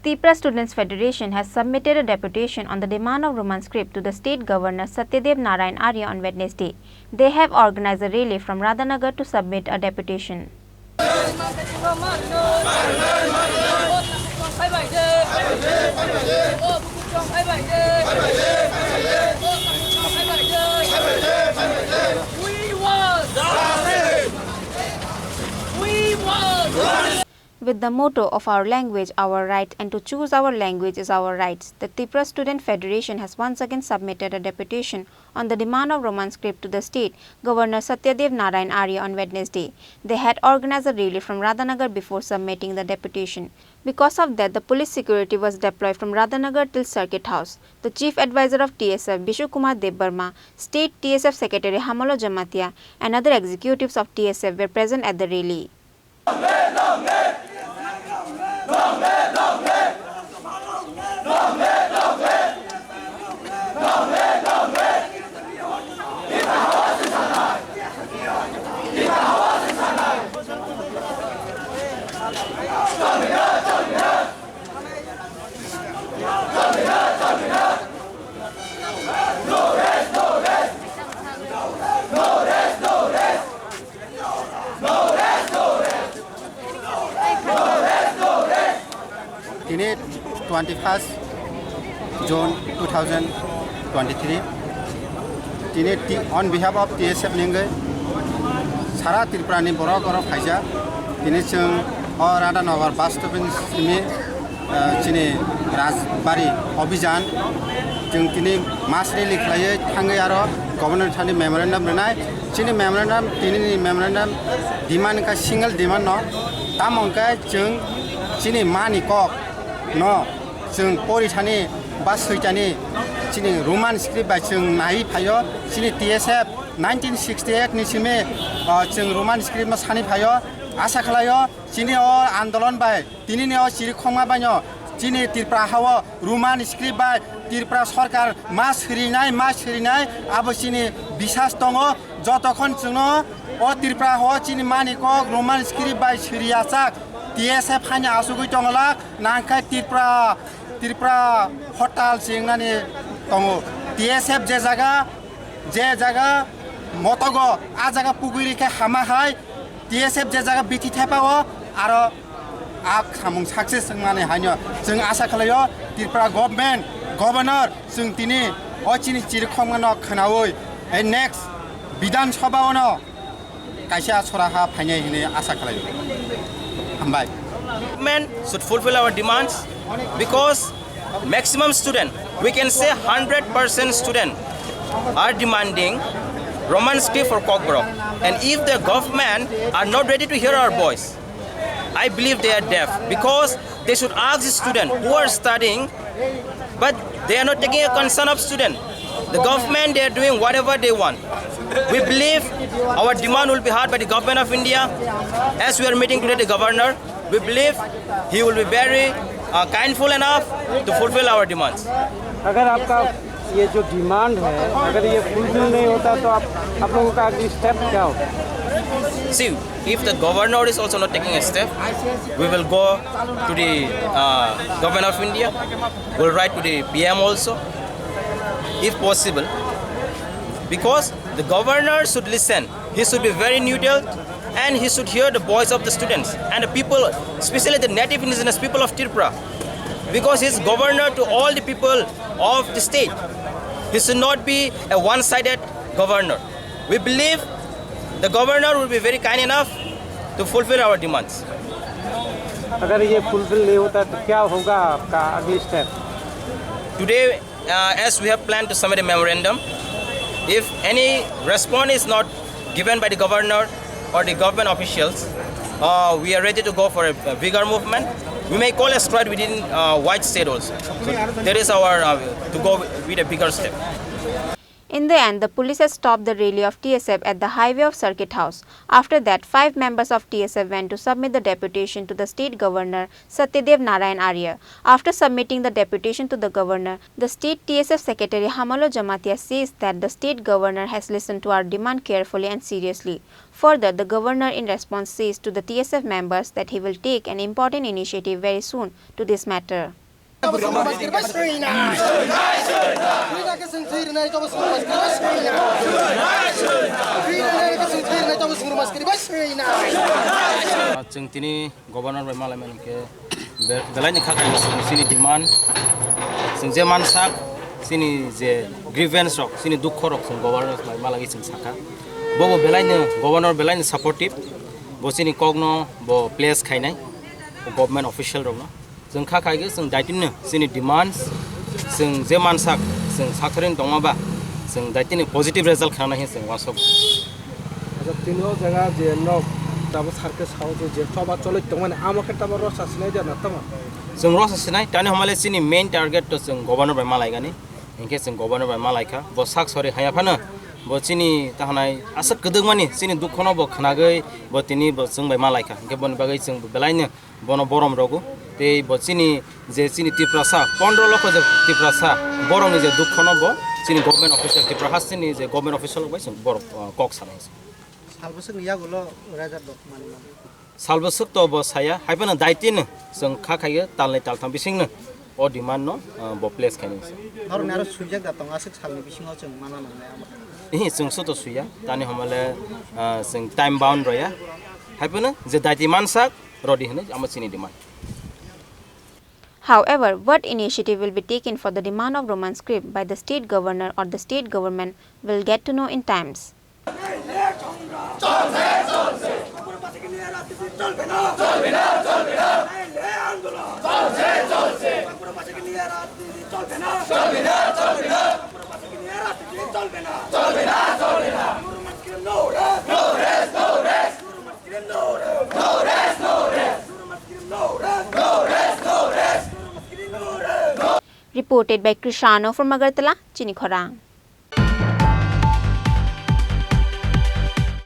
Tripura Students Federation has submitted a deputation on the demand of Roman script to the State Governor Satyadev Narayan Arya on Wednesday. They have organized a rally from Radhanagar to submit a deputation. With the motto of our language, our right, and to choose our language is our rights, the Tripura Student Federation has once again submitted a deputation on the demand of Roman script to the State Governor Satyadev Narayan Arya on Wednesday. They had organized a rally from Radhanagar before submitting the deputation. Because of that, the police security was deployed from Radhanagar till Circuit House. The Chief Advisor of TSF, Bishu Kumar Debbarma, State TSF Secretary Hamalo Jamatia, and other executives of TSF were present at the rally. Chini 21st June 2023. Chini on behalf of TSF Ningai, Sara Tripura ni borok orang kaja. Chini ceng orang ada nagar bus stopping sini. Chini Rajbari Obijan. Ceng chini masri liklaya thangai aro governor thani memorandum renai. Chini memorandum chini memorandum demand ka single demand no. Tamong ka ceng chini mani kok. No, जों परिसानि बा सैतानि चिनि Roman script बा जों नाय फायो चिनि TSF 1968 नि सिमे जों Roman script मा सानि फायो आशा खालायो चिनि आन्दोलन बाय दिनिनि चिरि खमा बायो चिनि त्रिपुरा हाव रोमान स्क्रिप्ट बा त्रिपुरा सरकार मा सरिनाय आबो चिनि बिसास दङ जतखन जोंनो त्रिपुरा हाव चिनि मानिको रोमान स्क्रिप्ट बा सरियाचाक TSF hanya asugui tongolak nangkai Tripura hotel singnani tongo TSF je jaga motogo a jaga puguri ke hama hai TSF je jaga biti thepao aro ak samung success nani hanyo जों आशा खालायो Tripura government governor जों tini ochini chirkhomano khnaoi next bidan sabha ono kaisa soraha phainai hine आशा खालायो Government should fulfill our demands because maximum student, we can say 100% student are demanding Roman script for Cockbrook. And if the government are not ready to hear our voice, I believe they are deaf because they should ask the student who are studying, but they are not taking a concern of student. The government, they are doing whatever they want. We believe our demand will be heard by the government of India. As we are meeting today the governor, we believe he will be very kindful enough to fulfill our demands. अगर आपका ये जो demand है अगर ये fulfil नहीं होता तो आप लोगों का अगली स्टेप क्या होगा? See, if the governor is also not taking a step, we will go to the government of India. We'll write to the PM also, if possible. Because the governor should listen, he should be very neutral and he should hear the voice of the students and the people, especially the native indigenous people of Tripura. Because he is governor to all the people of the state. He should not be a one-sided governor. We believe the governor will be very kind enough to fulfill our demands. अगर ये fulfil नहीं होता तो क्या होगा आपका अगली step? Today, as we have planned to submit a memorandum, if any response is not given by the governor or the government officials, we are ready to go for a bigger movement. We may call a strike within White State also. So there is our to go with a bigger step. In the end, the police has stopped the rally of TSF at the highway of Circuit House. After that, 5 members of TSF went to submit the deputation to the State Governor Satyadev Narayan Arya. After submitting the deputation to the Governor, the State TSF Secretary Hamalo Jamatia says that the State Governor has listened to our demand carefully and seriously. Further, the Governor in response says to the TSF members that he will take an important initiative very soon to this matter. Jeng tini Governor by malam ini ke belanya kakak sini demand, sing je mansak sini je grievance rok sini dukh rok sing Governor by malagi sing saka. Bo belanya Governor belanya supportive, bo sini kogno bo place kainai, government official rok no. Sing kakak ke sing daitin sini demands, sing je mansak sing sakharin tonga ba, sing daitin positive result khana hi sing wasok. जब तीनों जगह जेनो तब सरके साउ जो जेठो बा चले तमने आमके तब रस असने ज नतम जों रस सिनाय ताने हमले सिनि मेन टारगेट तो जों गवर्नर बाय मालायगानि इनके जों गवर्नर बाय मालायखा बो साक सरे हायाफानो बो सिनि ताहनाय आसक गदोंमानि सिनि दुखनो बो खनागै बो तिनि बो जों बाय मालायखा इनके बन बागै जों बेलायनो बनो बरम रगु ते बो सिनि जे सिनि तिप्रासा 15 लाख जे तिप्रासा बरमनि जे दुखनो बो सिनि गवर्नमेंट अफिसियल तिप्रा हासिनि जे गवर्नमेंट अफिसियल बाय जों बर कक सानाय Salbasuk to bo saya, haipana daitin sung khakhaye talnai taltham bisingno o demand no bo place khani. Nor naro sujak datang asik salni bisingo chung mana nang. Ihi sung soto suya, tani hamale sung time bound roya. Haipana je daiti mansak rodi hne amasini demand. However, what initiative will be taken for the demand of Roman script by the state governor or the state government will get to know in times. Reported by Krishano from Agartala, Chini Khorang.